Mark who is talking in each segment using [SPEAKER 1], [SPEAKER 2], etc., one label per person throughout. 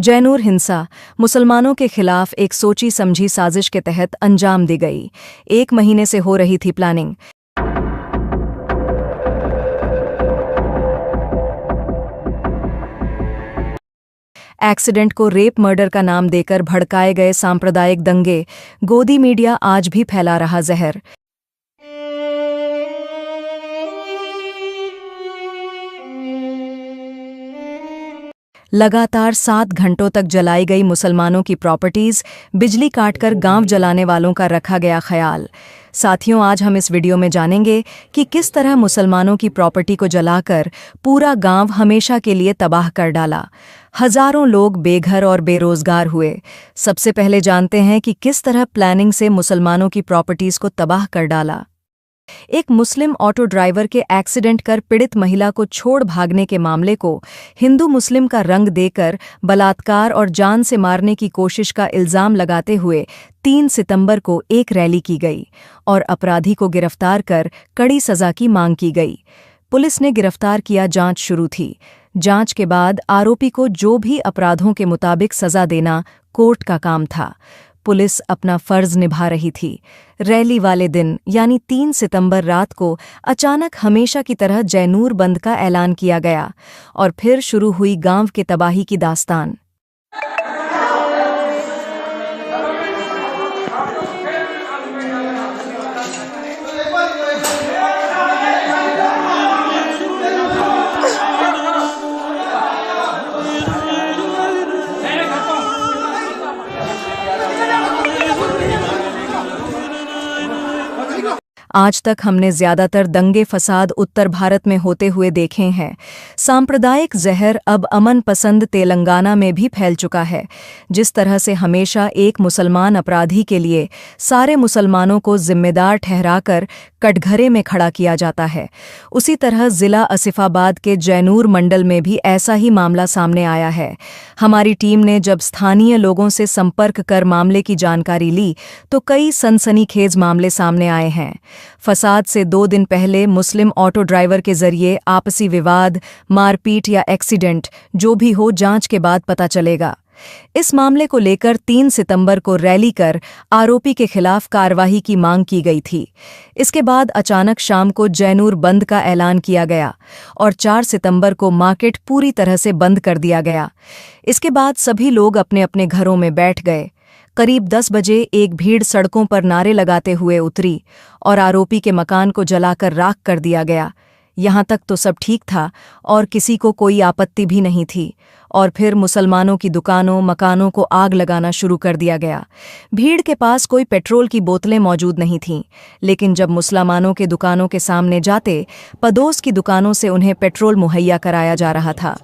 [SPEAKER 1] जैनूर हिंसा मुसलमानों के खिलाफ एक सोची समझी साजिश के तहत अंजाम दी गई। 1 महीने से हो रही थी प्लानिंग। एक्सीडेंट को रेप मर्डर का नाम देकर भड़काए गए सांप्रदायिक दंगे। गोदी मीडिया आज भी फैला रहा जहर। लगातार 7 घंटों तक जलाई गई मुसलमानों की प्रॉपर्टीज, बिजली काटकर गांव जलाने वालों का रखा गया ख्याल। साथियों, आज हम इस वीडियो में जानेंगे कि किस तरह मुसलमानों की प्रॉपर्टी को जलाकर पूरा गांव हमेशा के लिए तबाह कर डाला। हजारों लोग बेघर और बेरोजगार हुए। सबसे पहले जानते हैं कि किस तरह प्लानिंग से मुसलमानों की प्रॉपर्टीज को तबाह कर डाला। एक मुस्लिम ऑटो ड्राइवर के एक्सीडेंट कर पीड़ित महिला को छोड़ भागने के मामले को हिंदू मुस्लिम का रंग देकर बलात्कार और जान से मारने की कोशिश का इल्जाम लगाते हुए 3 सितंबर को एक रैली की गई और अपराधी को गिरफ्तार कर कड़ी सजा की मांग की गई। पुलिस ने गिरफ्तार किया, जांच शुरू थी। जांच के बाद आरोपी को जो भी अपराधों के मुताबिक सजा देना कोर्ट का काम था। पुलिस अपना फर्ज निभा रही थी। रैली वाले दिन यानी 3 सितंबर रात को अचानक हमेशा की तरह जैनूर बंद का ऐलान किया गया और फिर शुरू हुई गांव के तबाही की दास्तान। आज तक हमने ज्यादातर दंगे फसाद उत्तर भारत में होते हुए देखे हैं। सांप्रदायिक जहर अब अमन पसंद तेलंगाना में भी फैल चुका है। जिस तरह से हमेशा एक मुसलमान अपराधी के लिए सारे मुसलमानों को जिम्मेदार ठहराकर कटघरे में खड़ा किया जाता है, उसी तरह जिला आसिफाबाद के जैनूर मंडल में भी ऐसा ही मामला सामने आया है। हमारी टीम ने जब स्थानीय लोगों से संपर्क कर मामले की जानकारी ली तो कई सनसनीखेज मामले सामने आए हैं। फसाद से 2 दिन पहले मुस्लिम ऑटो ड्राइवर के जरिए आपसी विवाद, मारपीट या एक्सीडेंट जो भी हो, जांच के बाद पता चलेगा। इस मामले को लेकर 3 सितंबर को रैली कर आरोपी के खिलाफ कार्रवाई की मांग की गई थी। इसके बाद अचानक शाम को जैनूर बंद का ऐलान किया गया और 4 सितंबर को मार्केट पूरी तरह से बंद कर दिया गया। इसके बाद सभी लोग अपने अपने घरों में बैठ गए। करीब 10 बजे एक भीड़ सड़कों पर नारे लगाते हुए उतरी और आरोपी के मकान को जलाकर राख कर दिया गया। यहाँ तक तो सब ठीक था और किसी को कोई आपत्ति भी नहीं थी, और फिर मुसलमानों की दुकानों मकानों को आग लगाना शुरू कर दिया गया। भीड़ के पास कोई पेट्रोल की बोतलें मौजूद नहीं थीं, लेकिन जब मुसलमानों के दुकानों के सामने जाते, पड़ोस की दुकानों से उन्हें पेट्रोल मुहैया कराया जा रहा था।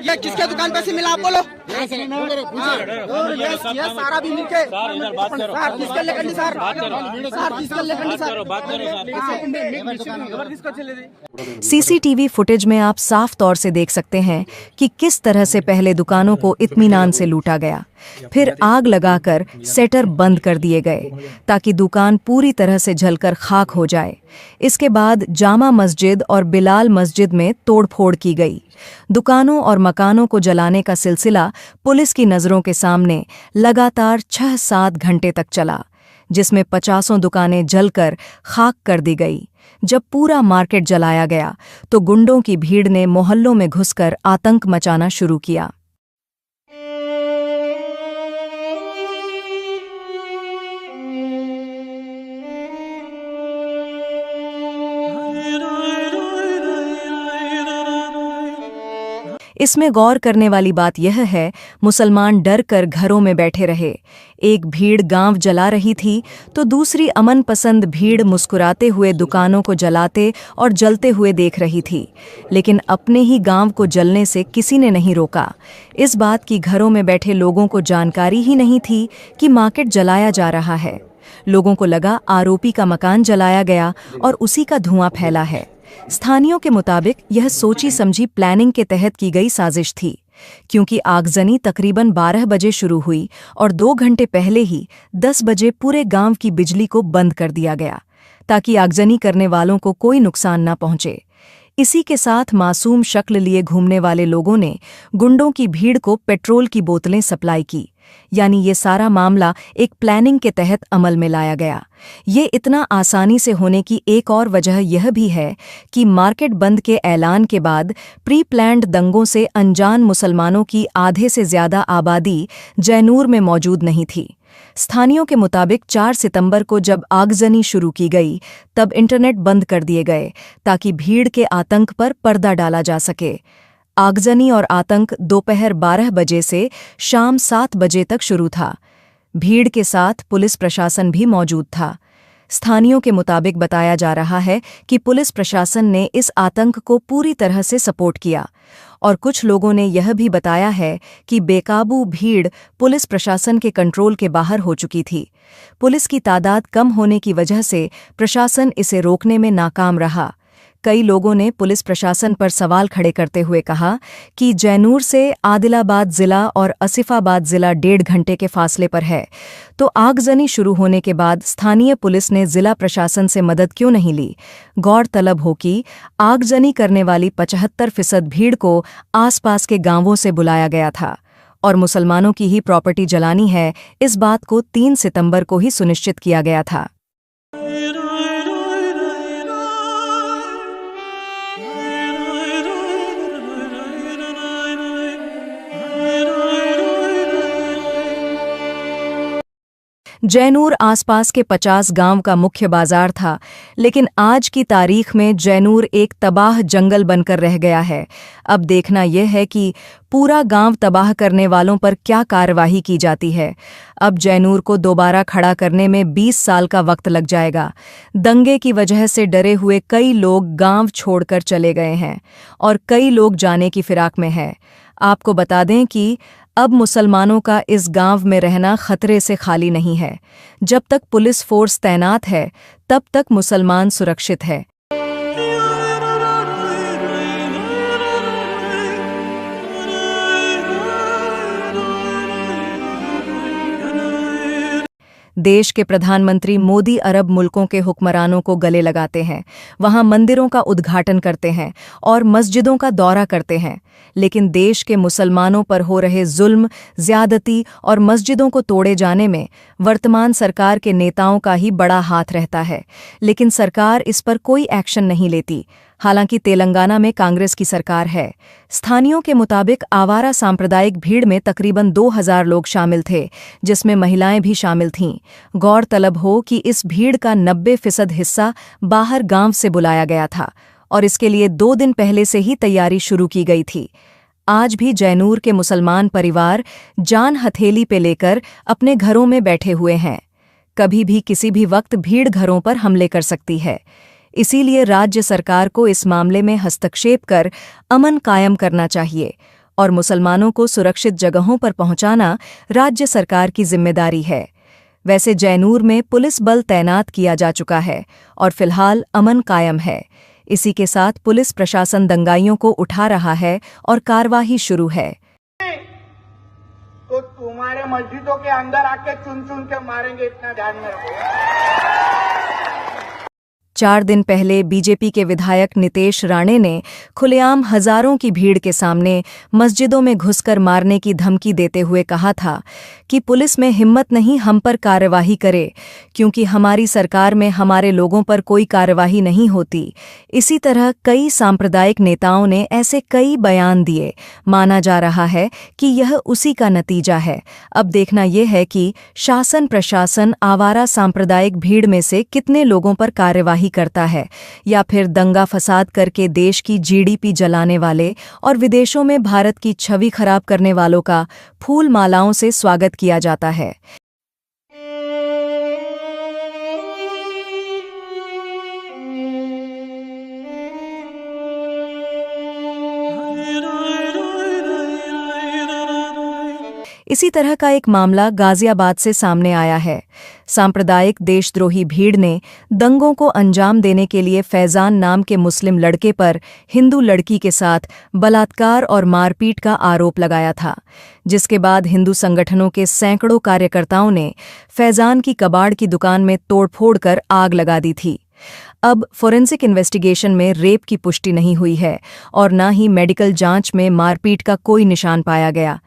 [SPEAKER 2] ये किसके दुकान पे से मिला आप बोलो? ये सारा भी मिलके सर किसके लेकर सर किसके लेकर
[SPEAKER 1] सीसीटीवी फुटेज में आप साफ तौर से देख सकते हैं कि किस तरह से पहले दुकानों को इत्मीनान से लूटा गया, फिर आग लगाकर सेटर बंद कर दिए गए ताकि दुकान पूरी तरह से जलकर खाक हो जाए। इसके बाद जामा मस्जिद और बिलाल मस्जिद में तोड़फोड़ की गई। दुकानों और मकानों को जलाने का सिलसिला पुलिस की नज़रों के सामने लगातार 6-7 घंटे तक चला, जिसमें 50 दुकानें जलकर खाक कर दी गई। जब पूरा मार्केट जलाया गया तो गुंडों की भीड़ ने मोहल्लों में घुसकर आतंक मचाना शुरू किया। इसमें गौर करने वाली बात यह है, मुसलमान डर कर घरों में बैठे रहे। एक भीड़ गांव जला रही थी तो दूसरी अमन पसंद भीड़ मुस्कुराते हुए दुकानों को जलाते और जलते हुए देख रही थी, लेकिन अपने ही गांव को जलने से किसी ने नहीं रोका। इस बात की घरों में बैठे लोगों को जानकारी ही नहीं थी कि मार्केट जलाया जा रहा है। लोगों को लगा आरोपी का मकान जलाया गया और उसी का धुआं फैला है। स्थानियों के मुताबिक यह सोची समझी प्लानिंग के तहत की गई साजिश थी, क्योंकि आगजनी तकरीबन 12 बजे शुरू हुई और 2 घंटे पहले ही 10 बजे पूरे गांव की बिजली को बंद कर दिया गया ताकि आगजनी करने वालों को कोई नुकसान न पहुंचे। इसी के साथ मासूम शक्ल लिए घूमने वाले लोगों ने गुंडों की भीड़ को पेट्रोल की बोतलें सप्लाई की। यानी ये सारा मामला एक प्लानिंग के तहत अमल में लाया गया। ये इतना आसानी से होने की एक और वजह यह भी है कि मार्केट बंद के ऐलान के बाद प्री प्लान्ड दंगों से अनजान मुसलमानों की आधे से ज्यादा आबादी जैनूर में मौजूद नहीं थी। स्थानियों के मुताबिक 4 सितंबर को जब आगजनी शुरू की गई तब इंटरनेट बंद कर दिए गए ताकि भीड़ के आतंक पर पर्दा डाला जा सके। आगजनी और आतंक दोपहर 12 बजे से शाम 7 बजे तक शुरू था। भीड़ के साथ पुलिस प्रशासन भी मौजूद था। स्थानियों के मुताबिक बताया जा रहा है कि पुलिस प्रशासन ने इस आतंक को पूरी तरह से सपोर्ट किया और कुछ लोगों ने यह भी बताया है कि बेकाबू भीड़ पुलिस प्रशासन के कंट्रोल के बाहर हो चुकी थी। पुलिस की तादाद कम होने की वजह से प्रशासन इसे रोकने में नाकाम रहा। कई लोगों ने पुलिस प्रशासन पर सवाल खड़े करते हुए कहा कि जैनूर से आदिलाबाद जिला और आसिफाबाद जिला 1.5 घंटे के फासले पर है, तो आगजनी शुरू होने के बाद स्थानीय पुलिस ने जिला प्रशासन से मदद क्यों नहीं ली। गौरतलब हो कि आगजनी करने वाली 75% भीड़ को आसपास के गांवों से बुलाया गया था और मुसलमानों की ही प्रॉपर्टी जलानी है, इस बात को 3 सितंबर को ही सुनिश्चित किया गया था। जैनूर आसपास के 50 गांव का मुख्य बाजार था, लेकिन आज की तारीख में जैनूर एक तबाह जंगल बनकर रह गया है। अब देखना यह है कि पूरा गांव तबाह करने वालों पर क्या कार्रवाई की जाती है। अब जैनूर को दोबारा खड़ा करने में 20 साल का वक्त लग जाएगा। दंगे की वजह से डरे हुए कई लोग गांव छोड़कर चले गए हैं और कई लोग जाने की फिराक में हैं। आपको बता दें कि अब मुसलमानों का इस गांव में रहना खतरे से खाली नहीं है। जब तक पुलिस फोर्स तैनात है, तब तक मुसलमान सुरक्षित है। देश के प्रधानमंत्री मोदी अरब मुल्कों के हुक्मरानों को गले लगाते हैं, वहां मंदिरों का उद्घाटन करते हैं और मस्जिदों का दौरा करते हैं, लेकिन देश के मुसलमानों पर हो रहे जुल्म, ज्यादती और मस्जिदों को तोड़े जाने में वर्तमान सरकार के नेताओं का ही बड़ा हाथ रहता है। लेकिन सरकार इस पर कोई एक्शन नहीं लेती। हालांकि तेलंगाना में कांग्रेस की सरकार है। स्थानियों के मुताबिक आवारा सांप्रदायिक भीड़ में तकरीबन 2000 लोग शामिल थे, जिसमें महिलाएं भी शामिल थीं। गौरतलब हो कि इस भीड़ का 90% हिस्सा बाहर गांव से बुलाया गया था और इसके लिए 2 दिन पहले से ही तैयारी शुरू की गई थी। आज भी जैनूर के मुसलमान परिवार जान हथेली पे लेकर अपने घरों में बैठे हुए हैं। कभी भी किसी भी वक्त भीड़ घरों पर हमले कर सकती है। इसीलिए राज्य सरकार को इस मामले में हस्तक्षेप कर अमन कायम करना चाहिए और मुसलमानों को सुरक्षित जगहों पर पहुंचाना राज्य सरकार की जिम्मेदारी है। वैसे जैनूर में पुलिस बल तैनात किया जा चुका है और फिलहाल अमन कायम है। इसी के साथ पुलिस प्रशासन दंगाइयों को उठा रहा है और कार्रवाई शुरू है।
[SPEAKER 2] तो तुम्हारे मस्जिदों के अंदर आके चुन चुन के मारेंगे, इतना ध्यान में रखो।
[SPEAKER 1] 4 दिन पहले बीजेपी के विधायक नितेश राणे ने खुलेआम हजारों की भीड़ के सामने मस्जिदों में घुसकर मारने की धमकी देते हुए कहा था कि पुलिस में हिम्मत नहीं हम पर कार्यवाही करे, क्योंकि हमारी सरकार में हमारे लोगों पर कोई कार्यवाही नहीं होती। इसी तरह कई सांप्रदायिक नेताओं ने ऐसे कई बयान दिए। माना जा रहा है कि यह उसी का नतीजा है। अब देखना यह है कि शासन प्रशासन आवारा सांप्रदायिक भीड़ में से कितने लोगों पर कार्यवाही करता है, या फिर दंगा फसाद करके देश की जीडीपी जलाने वाले और विदेशों में भारत की छवि खराब करने वालों का फूल मालाओं से स्वागत किया जाता है। इसी तरह का एक मामला गाजियाबाद से सामने आया है। सांप्रदायिक देशद्रोही भीड़ ने दंगों को अंजाम देने के लिए फैजान नाम के मुस्लिम लड़के पर हिंदू लड़की के साथ बलात्कार और मारपीट का आरोप लगाया था, जिसके बाद हिंदू संगठनों के सैकड़ों कार्यकर्ताओं ने फैजान की कबाड़ की दुकान में तोड़फोड़ कर आग लगा दी थी। अब फोरेंसिक इन्वेस्टिगेशन में रेप की पुष्टि नहीं हुई है और न ही मेडिकल जांच में मारपीट का कोई निशान पाया गया।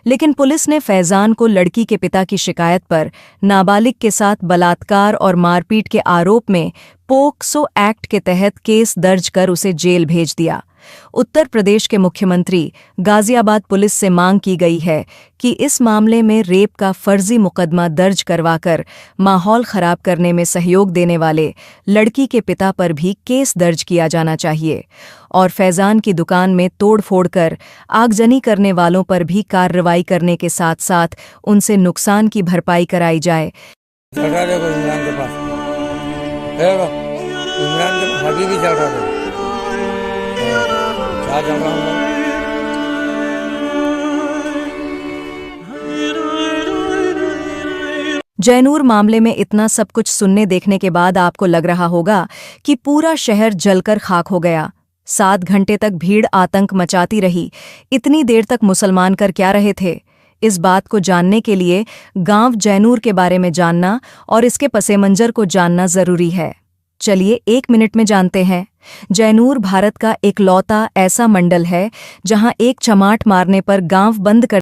[SPEAKER 1] लेकिन पुलिस ने फैजान को लड़की के पिता की शिकायत पर नाबालिग के साथ बलात्कार और मारपीट के आरोप में पोक्सो एक्ट के तहत केस दर्ज कर उसे जेल भेज दिया। उत्तर प्रदेश के मुख्यमंत्री गाजियाबाद पुलिस से मांग की गई है कि इस मामले में रेप का फर्जी मुकदमा दर्ज करवाकर माहौल खराब करने में सहयोग देने वाले लड़की के पिता पर भी केस दर्ज किया जाना चाहिए और फैजान की दुकान में तोड़-फोड़ कर आगजनी करने वालों पर भी कार्रवाई करने के साथ-साथ उनसे नुकसान की भरपाई कराई जाए।
[SPEAKER 3] इमरान के पास इमरान के पास अभी भी चल रहा था। क्या चल रहा हूँ?
[SPEAKER 1] जैनूर मामले में इतना सब कुछ सुनने देखने के बाद आपको लग रहा होगा कि पूरा शहर जलकर खाक हो गया। 7 घंटे तक भीड़ आतंक मचाती रही। इतनी देर तक मुसलमान कर क्या रहे थे? इस बात को जानने के लिए गांव जैनूर के बारे में जानना और इसके पसेमंजर को जानना जरूरी है। चलिए 1 मिनट में जानते हैं। जैनूर भारत का इकलौता ऐसा मंडल है जहां एक चमाट मारने पर गांव बंद कर